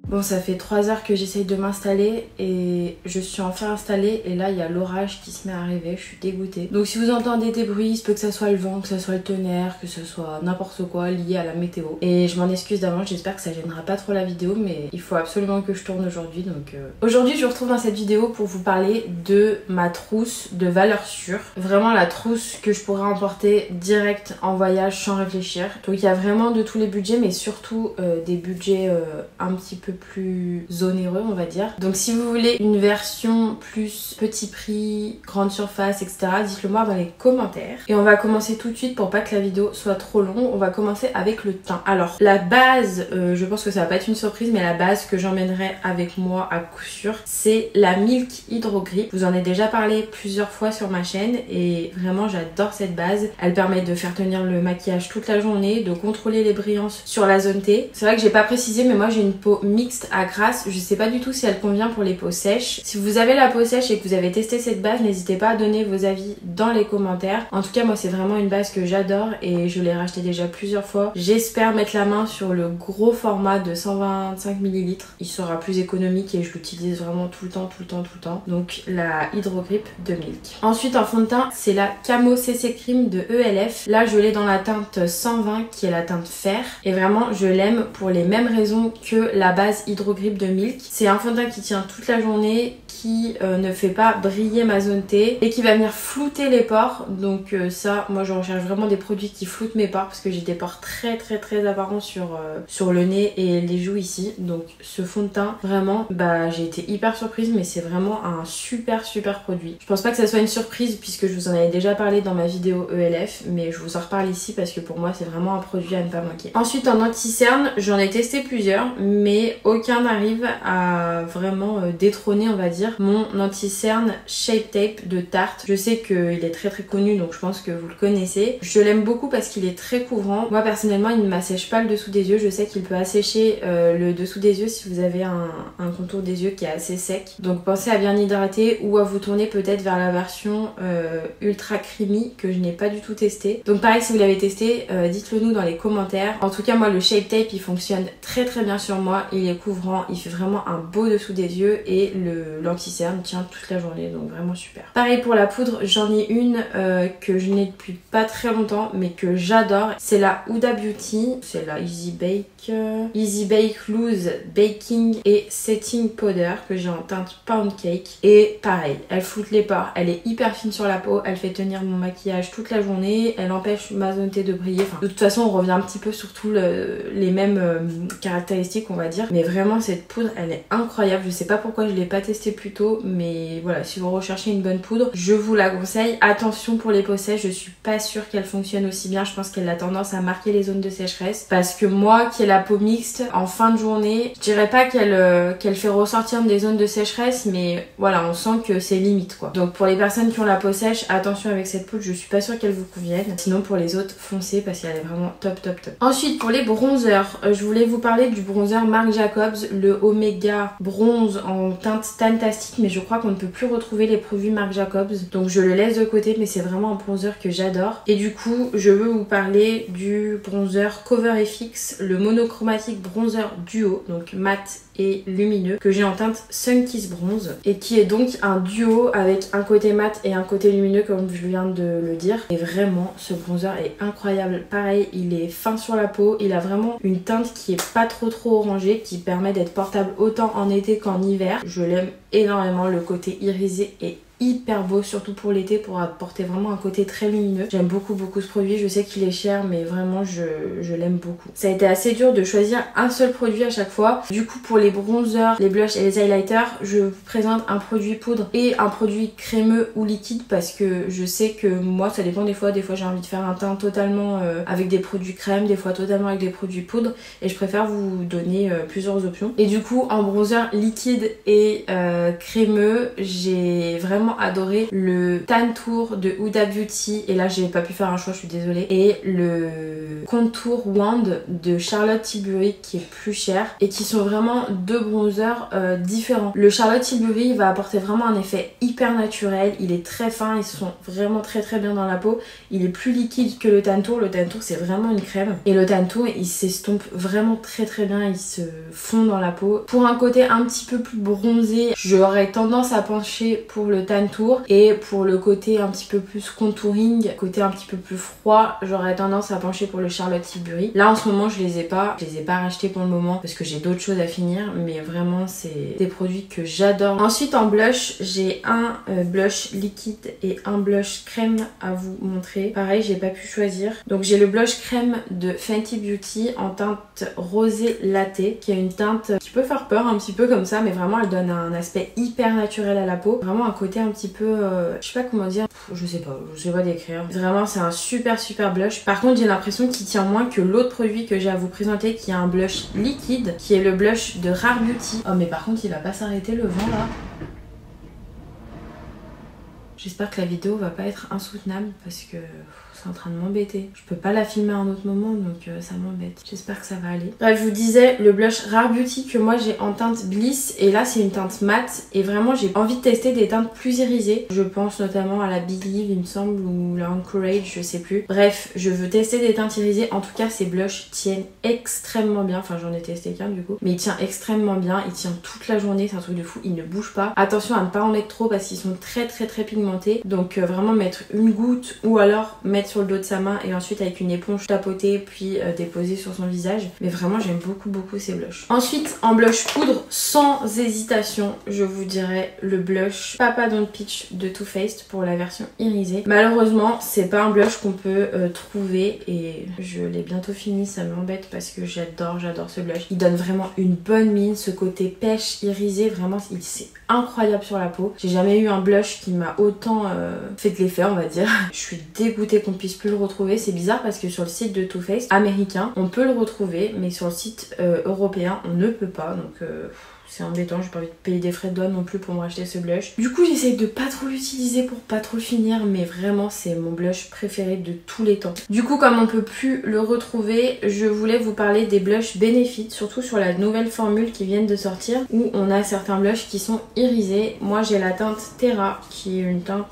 Bon, ça fait 3 heures que j'essaye de m'installer et je suis enfin installée et là il y a l'orage qui se met à arriver, je suis dégoûtée. Donc si vous entendez des bruits, il peut que ça soit le vent, que ça soit le tonnerre, que ce soit n'importe quoi lié à la météo. Et je m'en excuse d'avance, j'espère que ça gênera pas trop la vidéo, mais il faut absolument que je tourne aujourd'hui. Donc aujourd'hui je vous retrouve dans cette vidéo pour vous parler de ma trousse de valeur sûre. Vraiment la trousse que je pourrais emporter direct en voyage sans réfléchir. Donc il y a vraiment de tous les budgets, mais surtout des budgets un petit peu plus onéreux on va dire. Donc si vous voulez une version plus petit prix, grande surface, etc., dites-le moi dans les commentaires. Et on va commencer tout de suite pour pas que la vidéo soit trop longue. On va commencer avec le teint. Alors la base, je pense que ça va pas être une surprise, mais la base que j'emmènerai avec moi à coup sûr, c'est la Milk Hydro Grip. Je vous en ai déjà parlé plusieurs fois sur ma chaîne et vraiment j'adore cette base. Elle permet de faire tenir le maquillage toute la journée, de contrôler les brillances sur la zone T. C'est vrai que j'ai pas précisé, mais moi j'ai une peau mixte à grasse. Je sais pas du tout si elle convient pour les peaux sèches. Si vous avez la peau sèche et que vous avez testé cette base, n'hésitez pas à donner vos avis dans les commentaires. En tout cas moi c'est vraiment une base que j'adore et je l'ai racheté déjà plusieurs fois. J'espère mettre la main sur le gros format de 125 ml. Il sera plus économique et je l'utilise vraiment tout le temps. Donc la Hydro Grip de Milk. Ensuite en fond de teint, c'est la Camo CC Cream de ELF. Là je l'ai dans la teinte 120 qui est la teinte fer. Et vraiment je l'aime pour les mêmes raisons que la base Hydro Grip de Milk. C'est un fond de teint qui tient toute la journée, qui ne fait pas briller ma zone T et qui va venir flouter les pores. Donc ça, moi je recherche vraiment des produits qui floutent mes pores parce que j'ai des pores très apparents sur le nez et les joues ici. Donc ce fond de teint, vraiment, bah j'ai été hyper surprise, mais c'est vraiment un super produit. Je pense pas que ça soit une surprise puisque je vous en avais déjà parlé dans ma vidéo ELF, mais je vous en reparle ici parce que pour moi c'est vraiment un produit à ne pas manquer. Ensuite en anti-cerne, j'en ai testé plusieurs, mais aucun n'arrive à vraiment détrôner on va dire mon anti-cerne Shape Tape de Tarte. Je sais qu'il est très connu, donc je pense que vous le connaissez. Je l'aime beaucoup parce qu'il est très couvrant. Moi personnellement il ne m'assèche pas le dessous des yeux. Je sais qu'il peut assécher le dessous des yeux si vous avez un contour des yeux qui est assez sec. Donc pensez à bien hydrater ou à vous tourner peut-être vers la version ultra creamy que je n'ai pas du tout testé. Donc pareil, si vous l'avez testé, dites-le nous dans les commentaires. En tout cas moi le Shape Tape il fonctionne très bien sur moi. Il est couvrant, il fait vraiment un beau dessous des yeux et l'anti-cerne tient toute la journée, donc vraiment super. Pareil pour la poudre, j'en ai une que je n'ai depuis pas très longtemps mais que j'adore. C'est la Huda Beauty, c'est la Easy Bake Loose Baking et Setting Powder que j'ai en teinte Pound Cake. Et pareil, elle floute les pores, elle est hyper fine sur la peau, elle fait tenir mon maquillage toute la journée, elle empêche ma zone T de briller. Enfin, de toute façon on revient un petit peu sur tous les mêmes caractéristiques on va dire, mais vraiment cette poudre elle est incroyable. Je sais pas pourquoi je l'ai pas testée plus tôt, mais voilà, si vous recherchez une bonne poudre, je vous la conseille. Attention pour les peaux sèches, je suis pas sûre qu'elle fonctionne aussi bien. Je pense qu'elle a tendance à marquer les zones de sécheresse parce que moi qui ai la peau mixte, en fin de journée, je dirais pas qu'elle fait ressortir des zones de sécheresse, mais voilà, on sent que c'est limite quoi. Donc pour les personnes qui ont la peau sèche, attention avec cette poudre, je suis pas sûre qu'elle vous convienne. Sinon pour les autres, foncez parce qu'elle est vraiment top. Ensuite pour les bronzers, je voulais vous parler du bronzer Marc Jacobs, le Omega Bronze en teinte Fantastique, mais je crois qu'on ne peut plus retrouver les produits Marc Jacobs, donc je le laisse de côté, mais c'est vraiment un bronzer que j'adore. Et du coup je veux vous parler du bronzer Cover FX, le monochromatique bronzer duo, donc mat et lumineux, que j'ai en teinte Sun Kiss Bronze et qui est donc un duo avec un côté mat et un côté lumineux comme je viens de le dire. Et vraiment ce bronzer est incroyable. Pareil, il est fin sur la peau, il a vraiment une teinte qui est pas trop orangée, qui permet d'être portable autant en été qu'en hiver. Je l'aime énormément, le côté irisé est hyper beau, surtout pour l'été, pour apporter vraiment un côté très lumineux. J'aime beaucoup ce produit, je sais qu'il est cher mais vraiment je l'aime beaucoup. Ça a été assez dur de choisir un seul produit à chaque fois. Du coup pour les bronzers, les blushs et les highlighters, je vous présente un produit poudre et un produit crémeux ou liquide parce que je sais que moi ça dépend des fois j'ai envie de faire un teint totalement avec des produits crème, des fois totalement avec des produits poudre et je préfère vous donner plusieurs options. Et du coup en bronzer liquide et crémeux, j'ai vraiment vraiment adoré le Tan Tour de Huda Beauty, et là j'ai pas pu faire un choix, je suis désolée, et le Contour Wand de Charlotte Tilbury qui est plus cher, et qui sont vraiment deux bronzers différents. Le Charlotte Tilbury va apporter vraiment un effet hyper naturel, il est très fin, ils sont vraiment très bien dans la peau, il est plus liquide que le Tan Tour. Le Tan Tour c'est vraiment une crème, et le Tan Tour il s'estompe vraiment très bien, il se fond dans la peau. Pour un côté un petit peu plus bronzé, j'aurais tendance à pencher pour le Tan Tour, et pour le côté un petit peu plus contouring, côté un petit peu plus froid, j'aurais tendance à pencher pour le Charlotte Tilbury. Là en ce moment je les ai pas rachetés pour le moment parce que j'ai d'autres choses à finir, mais vraiment c'est des produits que j'adore. Ensuite en blush, j'ai un blush liquide et un blush crème à vous montrer. Pareil, j'ai pas pu choisir. Donc j'ai le blush crème de Fenty Beauty en teinte rosé latte, qui a une teinte qui peut faire peur un petit peu comme ça, mais vraiment elle donne un aspect hyper naturel à la peau. Vraiment un côté un petit peu, je sais pas comment dire, je sais pas décrire. Vraiment c'est un super blush. Par contre j'ai l'impression qu'il tient moins que l'autre produit que j'ai à vous présenter, qui est un blush liquide, qui est le blush de Rare Beauty. Oh mais par contre il va pas s'arrêter le vent là. J'espère que la vidéo va pas être insoutenable parce que c'est en train de m'embêter. Je peux pas la filmer à un autre moment, donc ça m'embête. J'espère que ça va aller. Bref, je vous disais, le blush Rare Beauty que moi j'ai en teinte Bliss, et là c'est une teinte mat, et vraiment j'ai envie de tester des teintes plus irisées. Je pense notamment à la Big Leave il me semble, ou la Anchorage, je sais plus. Bref, je veux tester des teintes irisées. En tout cas ces blushs tiennent extrêmement bien. Enfin j'en ai testé qu'un du coup, mais il tient extrêmement bien. Il tient toute la journée, c'est un truc de fou, il ne bouge pas. Attention à ne pas en mettre trop parce qu'ils sont très pigmentés. Donc vraiment mettre une goutte, ou alors mettre sur le dos de sa main et ensuite avec une éponge tapoter puis déposer sur son visage. Mais vraiment j'aime beaucoup ces blushs. Ensuite en blush poudre, sans hésitation, je vous dirais le blush Papa Don't Peach de Too Faced pour la version irisée. Malheureusement c'est pas un blush qu'on peut trouver, et je l'ai bientôt fini, ça m'embête parce que j'adore ce blush. Il donne vraiment une bonne mine, ce côté pêche irisé, vraiment c'est incroyable sur la peau. J'ai jamais eu un blush qui m'a autant fait de l'effet, on va dire. Je suis dégoûtée qu'on puisse plus le retrouver. C'est bizarre parce que sur le site de Too Faced américain on peut le retrouver, mais sur le site européen on ne peut pas, donc c'est embêtant, j'ai pas envie de payer des frais de douane non plus pour me racheter ce blush. Du coup j'essaye de pas trop l'utiliser pour pas trop finir, mais vraiment c'est mon blush préféré de tous les temps. Du coup comme on peut plus le retrouver, je voulais vous parler des blushs Benefit, surtout sur la nouvelle formule qui viennent de sortir, où on a certains blushs qui sont irisés. Moi j'ai la teinte Terra, qui est une teinte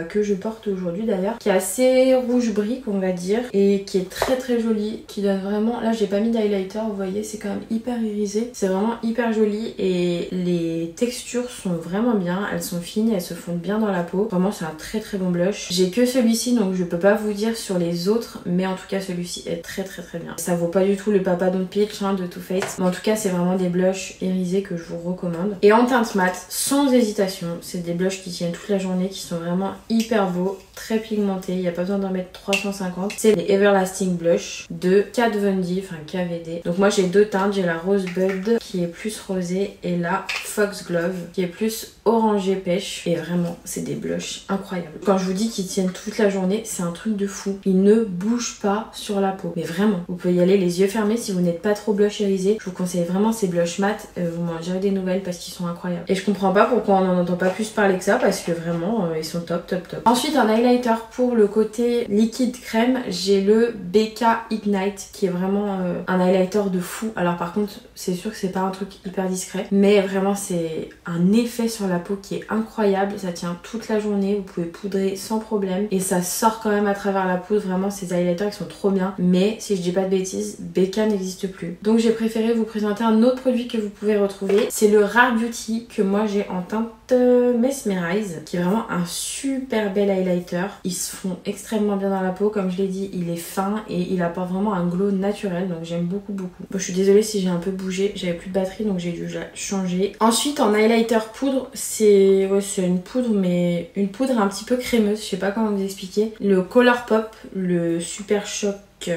que je porte aujourd'hui d'ailleurs, qui est assez rouge brique on va dire, et qui est très jolie, qui donne vraiment... Là j'ai pas mis d'highlighter, vous voyez, c'est quand même hyper irisé, c'est vraiment hyper joli, et les textures sont vraiment bien, elles sont fines, elles se fondent bien dans la peau. Vraiment c'est un très bon blush. J'ai que celui-ci donc je peux pas vous dire sur les autres, mais en tout cas celui-ci est très bien. Ça vaut pas du tout le Papa Don't Peach de Too Faced, mais en tout cas c'est vraiment des blushs irisés que je vous recommande. Et en teinte mat, sans hésitation, c'est des blushs qui tiennent toute la journée, qui sont vraiment hyper beaux, très pigmentés, il n'y a pas besoin d'en mettre 350. C'est les Everlasting Blush de Kat Von D, enfin KVD. Donc moi j'ai deux teintes, j'ai la Rosebud qui est plus rosée et la Foxglove qui est plus orangé pêche, et vraiment c'est des blushs incroyables. Quand je vous dis qu'ils tiennent toute la journée, c'est un truc de fou. Ils ne bougent pas sur la peau, mais vraiment vous pouvez y aller les yeux fermés si vous n'êtes pas trop blush irisé. Je vous conseille vraiment ces blushs mat, vous m'en direz des nouvelles parce qu'ils sont incroyables. Et je comprends pas pourquoi on n'en entend pas plus parler que ça, parce que vraiment ils sont top. Ensuite en highlighter pour le côté liquide crème, j'ai le BK Ignite qui est vraiment un highlighter de fou. Alors par contre c'est sûr que c'est pas un truc hyper discret, mais vraiment c'est un effet sur la peau qui est incroyable, ça tient toute la journée, vous pouvez poudrer sans problème et ça sort quand même à travers la poudre. Vraiment ces highlighters qui sont trop bien, mais si je dis pas de bêtises, BK n'existe plus, donc j'ai préféré vous présenter un autre produit que vous pouvez retrouver. C'est le Rare Beauty que moi j'ai en teinte Mesmerize, qui est vraiment un super bel highlighter. Ils se font extrêmement bien dans la peau, comme je l'ai dit, il est fin et il apporte vraiment un glow naturel, donc j'aime beaucoup. Bon, je suis désolée si j'ai un peu bougé, j'avais plus de batterie donc j'ai dû la changer. Ensuite en highlighter poudre, c'est une poudre, mais une poudre un petit peu crémeuse, je sais pas comment vous expliquer. Le Colourpop, le Super Shock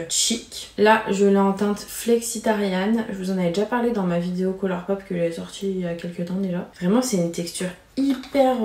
Chic. Là je l'ai en teinte Flexitarian, je vous en avais déjà parlé dans ma vidéo Colourpop que j'ai sortie il y a quelques temps déjà. Vraiment c'est une texture hyper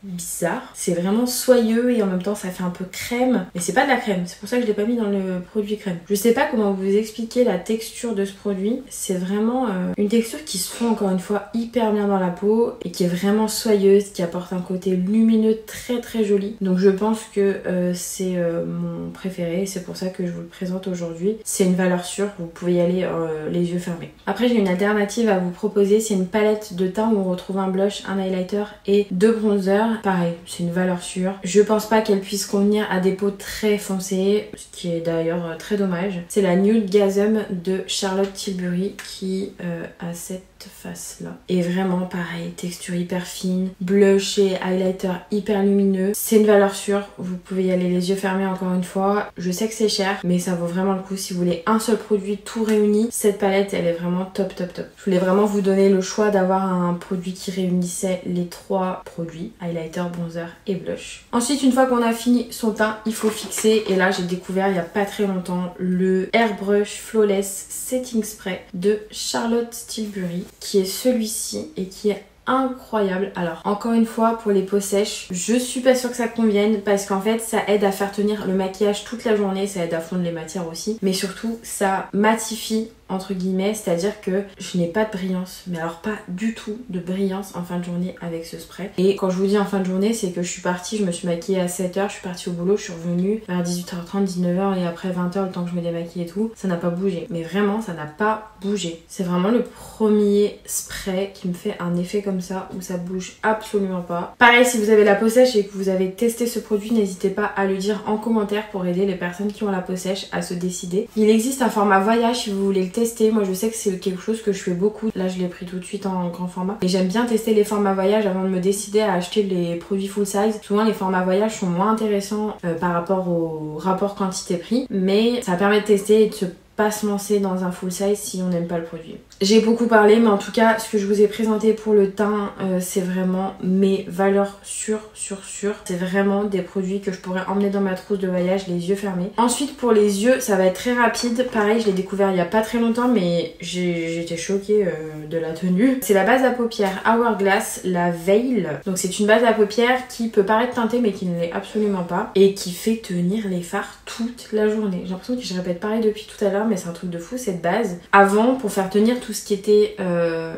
bizarre. C'est vraiment soyeux et en même temps ça fait un peu crème. Mais c'est pas de la crème, c'est pour ça que je l'ai pas mis dans le produit crème. Je sais pas comment vous expliquer la texture de ce produit. C'est vraiment une texture qui se fond encore une fois hyper bien dans la peau et qui est vraiment soyeuse, qui apporte un côté lumineux très très joli. Donc je pense que c'est mon préféré, c'est pour ça que je vous le présente aujourd'hui. C'est une valeur sûre, vous pouvez y aller les yeux fermés. Après j'ai une alternative à vous proposer, c'est une palette de teint où on retrouve un blush, un highlighter et 2 bronzers. Pareil, c'est une valeur sûre. Je pense pas qu'elle puisse convenir à des peaux très foncées, ce qui est d'ailleurs très dommage. C'est la Nude Gasm de Charlotte Tilbury qui a cette face là. Et vraiment pareil, texture hyper fine, blush et highlighter hyper lumineux. C'est une valeur sûre, vous pouvez y aller les yeux fermés encore une fois. Je sais que c'est cher, mais ça vaut vraiment le coup si vous voulez un seul produit tout réuni. Cette palette, elle est vraiment top top top. Je voulais vraiment vous donner le choix d'avoir un produit qui réunissait les 3 produits, highlighter, bronzer et blush. Ensuite, une fois qu'on a fini son teint, il faut fixer. Et là, j'ai découvert il y a pas très longtemps le Airbrush Flawless Setting Spray de Charlotte Tilbury, qui est celui-ci et qui est incroyable. Alors encore une fois, pour les peaux sèches, je suis pas sûre que ça convienne parce qu'en fait ça aide à faire tenir le maquillage toute la journée, ça aide à fondre les matières aussi, mais surtout ça matifie entre guillemets, c'est-à-dire que je n'ai pas de brillance, mais alors pas du tout de brillance en fin de journée avec ce spray. Et quand je vous dis en fin de journée, c'est que je suis partie, je me suis maquillée à 7h, je suis partie au boulot, je suis revenue vers 18h30, 19h et après 20h le temps que je me démaquille et tout, ça n'a pas bougé. Mais vraiment, ça n'a pas bougé. C'est vraiment le premier spray qui me fait un effet comme ça où ça bouge absolument pas. Pareil, si vous avez la peau sèche et que vous avez testé ce produit, n'hésitez pas à le dire en commentaire pour aider les personnes qui ont la peau sèche à se décider. Il existe un format voyage si vous voulez le tester. Moi je sais que c'est quelque chose que je fais beaucoup. Là je l'ai pris tout de suite en grand format. Et j'aime bien tester les formats voyage avant de me décider à acheter les produits full size. Souvent les formats voyage sont moins intéressants par rapport au rapport quantité-prix. Mais ça permet de tester et de se pas se lancer dans un full size si on n'aime pas le produit. J'ai beaucoup parlé, mais en tout cas ce que je vous ai présenté pour le teint, c'est vraiment mes valeurs sûres. C'est vraiment des produits que je pourrais emmener dans ma trousse de voyage les yeux fermés. Ensuite pour les yeux, ça va être très rapide. Pareil, je l'ai découvert il y a pas très longtemps, mais j'étais choquée de la tenue. C'est la base à paupières Hourglass, la Veil. Donc c'est une base à paupières qui peut paraître teintée mais qui ne l'est absolument pas et qui fait tenir les fards toute la journée. J'ai l'impression que je répète pareil depuis tout à l'heure, mais c'est un truc de fou cette base. Avant, pour faire tenir tout ce qui était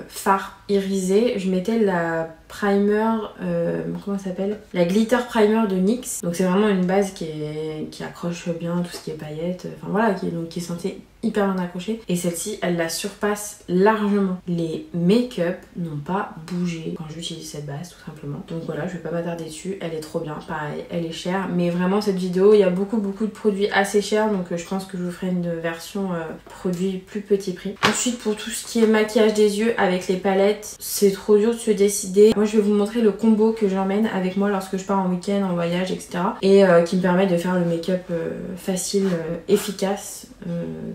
fard irisé, je mettais la primer, comment ça s'appelle, la glitter primer de NYX. Donc c'est vraiment une base qui accroche bien tout ce qui est paillettes, enfin voilà, qui est censée hyper bien accrocher. Et celle-ci, elle la surpasse largement. Les make-up n'ont pas bougé quand j'utilise cette base, tout simplement. Donc voilà, je vais pas m'attarder dessus, elle est trop bien. Pareil, elle est chère, mais vraiment cette vidéo, il y a beaucoup de produits assez chers, donc je pense que je vous ferai une version produit plus petit prix. Ensuite, pour tout ce qui est maquillage des yeux avec les palettes, c'est trop dur de se décider. Moi, je vais vous montrer le combo que j'emmène avec moi lorsque je pars en week-end, en voyage, etc. Et qui me permet de faire le make-up facile, efficace,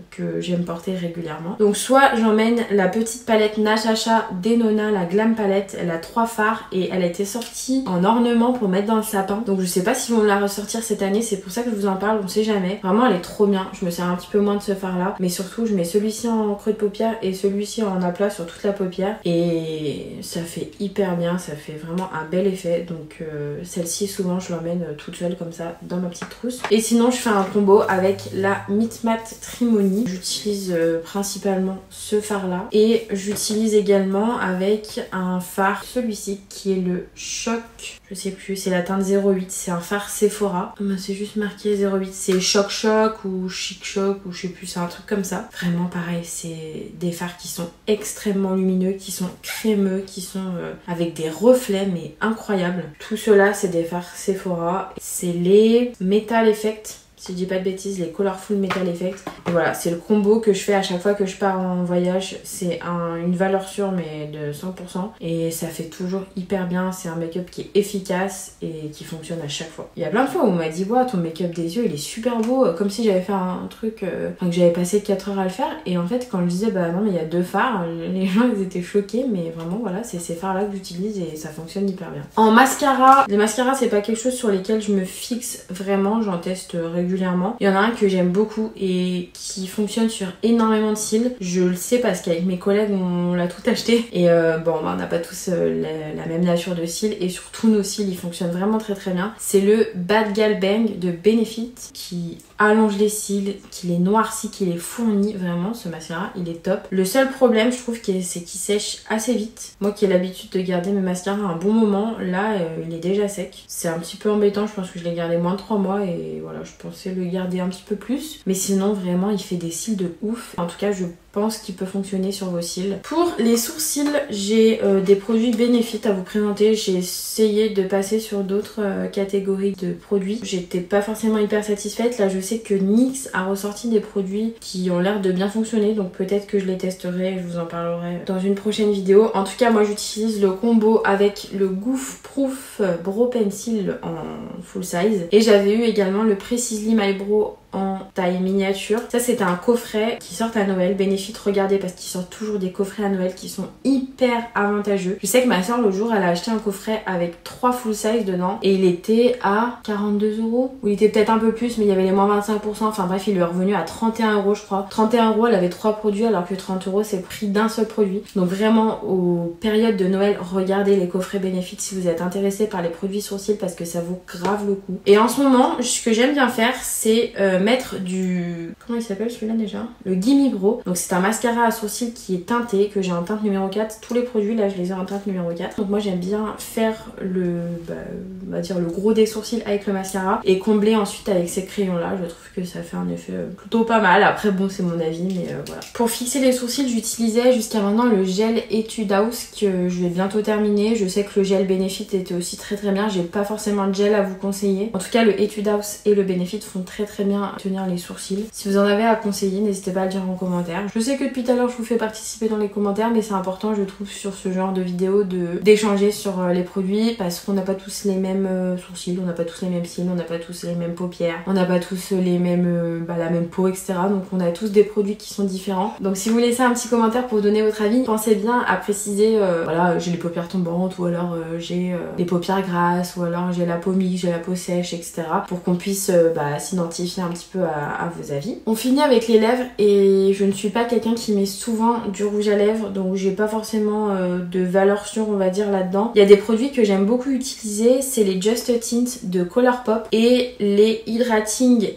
que j'aime porter régulièrement. Donc soit j'emmène la petite palette Natasha Denona, la Glam Palette. Elle a 3 fards et elle a été sortie en ornement pour mettre dans le sapin. Donc je sais pas si vont la ressortir cette année, c'est pour ça que je vous en parle, on sait jamais. Vraiment elle est trop bien, je me sers un petit peu moins de ce fard là, mais surtout je mets celui-ci en creux de paupière et celui-ci en aplat sur toute la paupière et ça fait hyper bien, ça fait vraiment un bel effet. Donc celle-ci souvent je l'emmène toute seule comme ça dans ma petite trousse. Et sinon je fais un combo avec la Meet Matte Trimony. J'utilise principalement ce fard là et j'utilise également avec un fard, celui-ci qui est le Choc, je sais plus, c'est la teinte 08, c'est un fard Sephora. C'est juste marqué 08, c'est Choc Choc ou Chic Choc ou je sais plus, c'est un truc comme ça. Vraiment pareil, c'est des fards qui sont extrêmement lumineux, qui sont crémeux, qui sont avec des reflets mais incroyables. Tout cela c'est des fards Sephora, c'est les Metal Effect. Si je dis pas de bêtises, les Colorful Metal Effect. Et voilà, c'est le combo que je fais à chaque fois que je pars en voyage. C'est une valeur sûre mais de 100%. Et ça fait toujours hyper bien. C'est un make-up qui est efficace et qui fonctionne à chaque fois. Il y a plein de fois où on m'a dit, ouais, ton make-up des yeux il est super beau. Comme si j'avais fait un truc, que j'avais passé 4 heures à le faire. Et en fait, quand je disais, bah non, mais il y a 2 fards, les gens ils étaient choqués. Mais vraiment, voilà, c'est ces fards là que j'utilise et ça fonctionne hyper bien. En mascara, les mascaras, c'est pas quelque chose sur lesquels je me fixe vraiment. J'en teste régulièrement. régulièrement. Il y en a un que j'aime beaucoup et qui fonctionne sur énormément de cils. Je le sais parce qu'avec mes collègues on l'a tout acheté et bon on n'a pas tous la même nature de cils et surtout nos cils ils fonctionnent vraiment très très bien. C'est le Bad Gal Bang de Benefit qui allonge les cils, qui les noircit, qui les fournit. Vraiment ce mascara il est top. Le seul problème je trouve c'est qu'il sèche assez vite. Moi qui ai l'habitude de garder mes mascaras un bon moment, là il est déjà sec. C'est un petit peu embêtant, je pense que je l'ai gardé moins de 3 mois et voilà je pensais le garder un petit peu plus. Mais sinon vraiment il fait des cils de ouf. En tout cas je pense qu'il peut fonctionner sur vos cils. Pour les sourcils, j'ai des produits Benefit à vous présenter. J'ai essayé de passer sur d'autres catégories de produits. J'étais pas forcément hyper satisfaite. Là, je sais que NYX a ressorti des produits qui ont l'air de bien fonctionner. Donc peut-être que je les testerai et je vous en parlerai dans une prochaine vidéo. En tout cas, moi, j'utilise le combo avec le Goof Proof Brow Pencil en full size. Et j'avais eu également le Precisely My Brow en taille miniature. Ça c'était un coffret qui sort à Noël. Benefit, regardez parce qu'ils sortent toujours des coffrets à Noël qui sont hyper avantageux. Je sais que ma soeur l'autre jour elle a acheté un coffret avec 3 full size dedans et il était à 42 €. Ou il était peut-être un peu plus mais il y avait les moins 25%. Enfin bref il lui est revenu à 31 € je crois. 31 € elle avait 3 produits alors que 30 € c'est le prix d'un seul produit. Donc vraiment aux périodes de Noël regardez les coffrets Benefit si vous êtes intéressé par les produits sourcils parce que ça vaut grave le coup. Et en ce moment ce que j'aime bien faire c'est mettre du... Comment il s'appelle celui-là déjà? Le Gimme Brow. Donc c'est un mascara à sourcils qui est teinté, que j'ai en teinte numéro 4. Tous les produits là je les ai en teinte numéro 4. Donc moi j'aime bien faire on va dire le gros des sourcils avec le mascara et combler ensuite avec ces crayons là. Je trouve que ça fait un effet plutôt pas mal. Après bon c'est mon avis mais voilà. Pour fixer les sourcils j'utilisais jusqu'à maintenant le gel Etude House que je vais bientôt terminer. Je sais que le gel Benefit était aussi très très bien. J'ai pas forcément de gel à vous conseiller. En tout cas le Etude House et le Benefit font très très bien tenir les sourcils. Si vous en avez à conseiller, n'hésitez pas à le dire en commentaire. Je sais que depuis tout à l'heure je vous fais participer dans les commentaires mais c'est important je trouve sur ce genre de vidéo d'échanger sur les produits parce qu'on n'a pas tous les mêmes sourcils, on n'a pas tous les mêmes cils, on n'a pas tous les mêmes paupières, on n'a pas tous les mêmes la même peau etc. Donc on a tous des produits qui sont différents. Donc si vous laissez un petit commentaire pour donner votre avis, pensez bien à préciser voilà j'ai les paupières tombantes ou alors j'ai les paupières grasses ou alors j'ai la peau mixte, j'ai la peau sèche etc. pour qu'on puisse s'identifier un petit peu à vos avis. On finit avec les lèvres et je ne suis pas quelqu'un qui met souvent du rouge à lèvres donc j'ai pas forcément de valeur sûre on va dire là-dedans. Il y a des produits que j'aime beaucoup utiliser, c'est les Just Tint de Colourpop et les Hydrating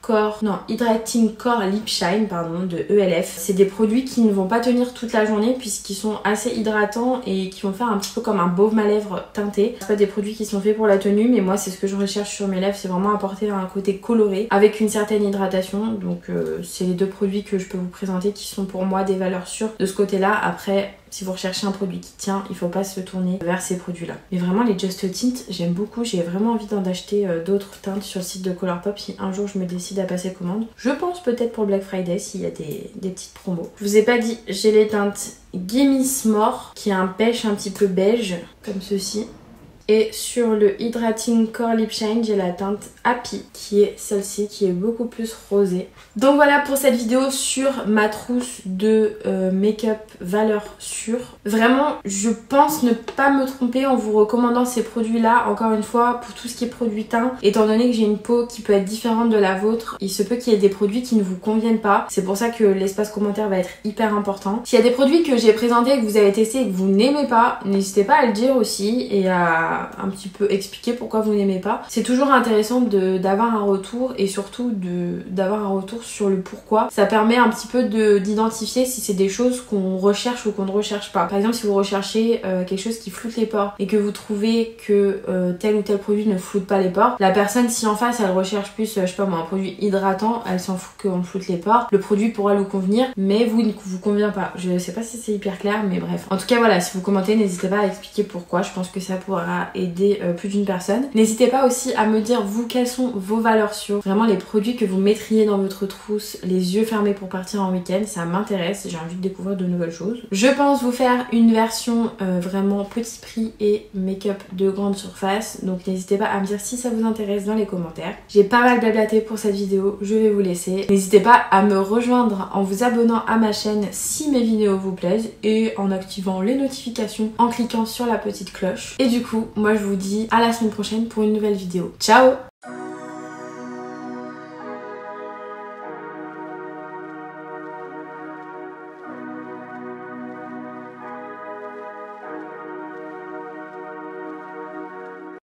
Core Lip Shine pardon, de ELF. C'est des produits qui ne vont pas tenir toute la journée puisqu'ils sont assez hydratants et qui vont faire un petit peu comme un baume à lèvres teinté. C'est pas des produits qui sont faits pour la tenue mais moi c'est ce que je recherche sur mes lèvres, c'est vraiment apporter un côté coloré avec une certaine hydratation. Donc c'est les deux produits que je peux vous présenter qui sont pour moi des valeurs sûres de ce côté là. Après si vous recherchez un produit qui tient, il faut pas se tourner vers ces produits-là. Mais vraiment les Just Tint, j'aime beaucoup. J'ai vraiment envie d'en acheter d'autres teintes sur le site de Colourpop si un jour je me décide à passer commande. Je pense peut-être pour Black Friday s'il y a des petites promos. Je vous ai pas dit, j'ai les teintes Gimme More qui est un pêche un petit peu beige comme ceci. Et sur le Hydrating Core Lip Shine, j'ai la teinte Happy qui est celle-ci, qui est beaucoup plus rosée. Donc voilà pour cette vidéo sur ma trousse de make-up valeur sûre. Vraiment, je pense ne pas me tromper en vous recommandant ces produits-là. Encore une fois, pour tout ce qui est produit teint, étant donné que j'ai une peau qui peut être différente de la vôtre, il se peut qu'il y ait des produits qui ne vous conviennent pas. C'est pour ça que l'espace commentaire va être hyper important. S'il y a des produits que j'ai présentés, que vous avez testés et que vous n'aimez pas, n'hésitez pas à le dire aussi et à un petit peu expliquer pourquoi vous n'aimez pas. C'est toujours intéressant d'avoir un retour et surtout d'avoir un retour sur le pourquoi. Ça permet un petit peu d'identifier si c'est des choses qu'on recherche ou qu'on ne recherche pas. Par exemple si vous recherchez quelque chose qui floute les pores et que vous trouvez que tel ou tel produit ne floute pas les pores, la personne si en face elle recherche plus je sais pas moi un produit hydratant, elle s'en fout qu'on floute les pores, le produit pourra lui convenir mais vous ne vous convient pas. Je sais pas si c'est hyper clair mais bref. En tout cas voilà, si vous commentez n'hésitez pas à expliquer pourquoi, je pense que ça pourra aider plus d'une personne. N'hésitez pas aussi à me dire vous quelles sont vos valeurs sûres, vraiment les produits que vous mettriez dans votre trousse les yeux fermés pour partir en week-end, ça m'intéresse, j'ai envie de découvrir de nouvelles choses. Je pense vous faire une version vraiment petit prix et make-up de grande surface, donc n'hésitez pas à me dire si ça vous intéresse dans les commentaires. J'ai pas mal blablaté pour cette vidéo, je vais vous laisser. N'hésitez pas à me rejoindre en vous abonnant à ma chaîne si mes vidéos vous plaisent et en activant les notifications en cliquant sur la petite cloche. Et du coup, moi je vous dis à la semaine prochaine pour une nouvelle vidéo. Ciao!